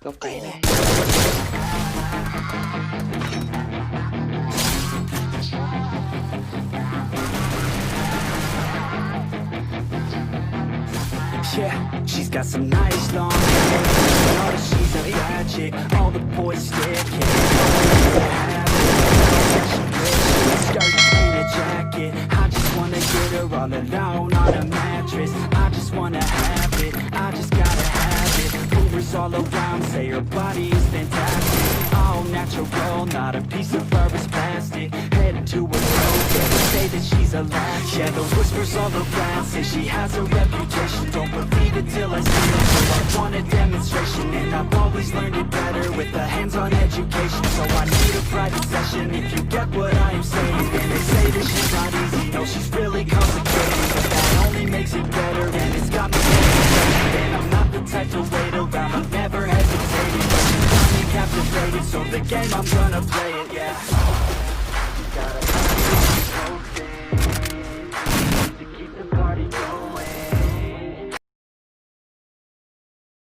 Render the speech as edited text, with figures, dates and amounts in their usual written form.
ก็ไปเลย Yeah, she's got some nice long hair. You know that she's a bad chick. All the boys stare, can't have it. She wears skirt and a jacket. I just wanna get her all alone on a mattress. I just wanna have it, I just gotta have it. Rumors all around say her body is fantastic. All natural, not a piece of fur is plastic. Heading to her toe, yeah, they say that she's a latch. Yeah, the whispers all around say she has a reputation. Don't believe it till I see it, so I want a demonstration. And I've always learned it better with a hands-on education. So I need a private session if you get what I am saying. And they say that she's not easy, no, she's really complicated. But that only makes it better, and it's got me thinking. And I'm not the type to wait around, I've never hesitated. But she's got me captivated, so the game, I'm gonna play it, yeah.